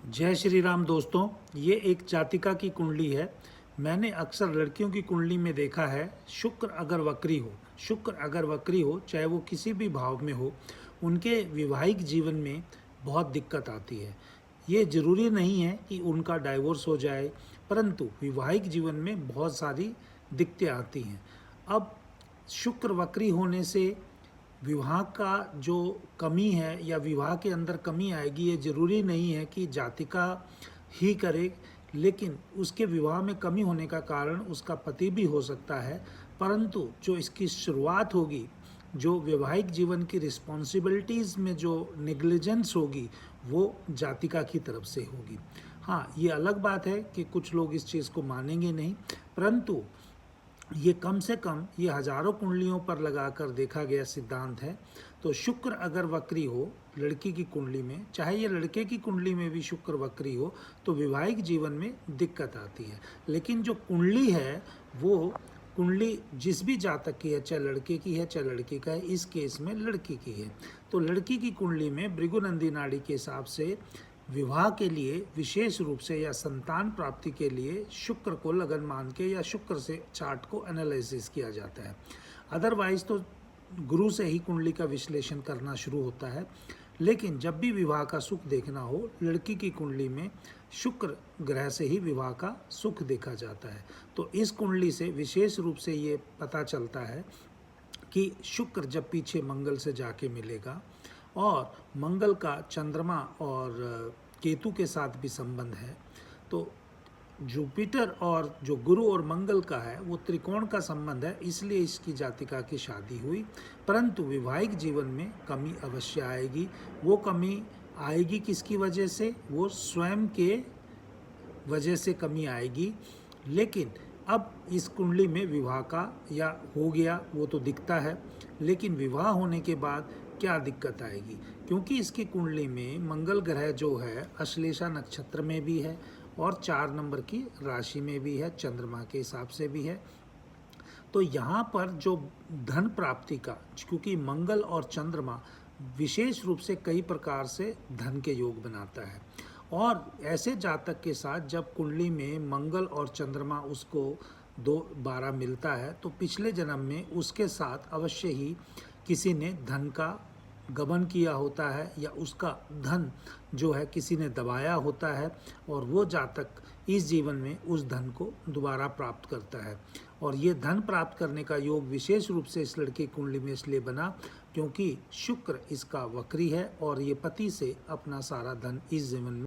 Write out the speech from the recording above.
जय श्री राम दोस्तों। ये एक जातिका की कुंडली है। मैंने अक्सर लड़कियों की कुंडली में देखा है, शुक्र अगर वक्री हो, चाहे वो किसी भी भाव में हो, उनके वैवाहिक जीवन में बहुत दिक्कत आती है। ये ज़रूरी नहीं है कि उनका डाइवोर्स हो जाए, परंतु वैवाहिक जीवन में बहुत सारी दिक्कतें आती हैं। अब शुक्र वक्री होने से विवाह का जो कमी है या विवाह के अंदर कमी आएगी, ये ज़रूरी नहीं है कि जातिका ही करे, लेकिन उसके विवाह में कमी होने का कारण उसका पति भी हो सकता है। परंतु जो इसकी शुरुआत होगी, जो वैवाहिक जीवन की रिस्पॉन्सिबिलिटीज़ में जो नेग्लिजेंस होगी, वो जातिका की तरफ से होगी। हाँ, ये अलग बात है कि कुछ लोग इस चीज़ को मानेंगे नहीं, परंतु ये कम से कम ये हजारों कुंडलियों पर लगाकर देखा गया सिद्धांत है। तो शुक्र अगर वक्री हो लड़की की कुंडली में, चाहे ये लड़के की कुंडली में भी शुक्र वक्री हो, तो वैवाहिक जीवन में दिक्कत आती है। लेकिन जो कुंडली है, वो कुंडली जिस भी जातक की है, चाहे लड़के की है चाहे लड़की का है, इस केस में लड़की की है। तो लड़की की कुंडली में भृगुनंदी नाड़ी के हिसाब से विवाह के लिए विशेष रूप से या संतान प्राप्ति के लिए शुक्र को लगन मान के या शुक्र से चार्ट को एनालिसिस किया जाता है। अदरवाइज तो गुरु से ही कुंडली का विश्लेषण करना शुरू होता है। लेकिन जब भी विवाह का सुख देखना हो, लड़की की कुंडली में शुक्र ग्रह से ही विवाह का सुख देखा जाता है। तो इस कुंडली से विशेष रूप से ये पता चलता है कि शुक्र जब पीछे मंगल से जाके मिलेगा, और मंगल का चंद्रमा और केतु के साथ भी संबंध है, तो जुपिटर और जो गुरु और मंगल का है वो त्रिकोण का संबंध है, इसलिए इसकी जातिका की शादी हुई। परंतु वैवाहिक जीवन में कमी अवश्य आएगी। वो कमी आएगी किसकी वजह से? वो स्वयं के वजह से कमी आएगी। लेकिन अब इस कुंडली में विवाह का या हो गया वो तो दिखता है, लेकिन विवाह होने के बाद क्या दिक्कत आएगी? क्योंकि इसकी कुंडली में मंगल ग्रह जो है अश्लेषा नक्षत्र में भी है और 4 नंबर की राशि में भी है, चंद्रमा के हिसाब से भी है। तो यहाँ पर जो धन प्राप्ति का, क्योंकि मंगल और चंद्रमा विशेष रूप से कई प्रकार से धन के योग बनाता है, और ऐसे जातक के साथ जब कुंडली में मंगल और चंद्रमा उसको 2-12 मिलता है, तो पिछले जन्म में उसके साथ अवश्य ही किसी ने धन का गबन किया होता है, या उसका धन जो है किसी ने दबाया होता है, और वो जातक इस जीवन में उस धन को दोबारा प्राप्त करता है। और ये धन प्राप्त करने का योग विशेष रूप से इस लड़की कुंडली में इसलिए बना क्योंकि शुक्र इसका वक्री है, और ये पति से अपना सारा धन इस जीवन में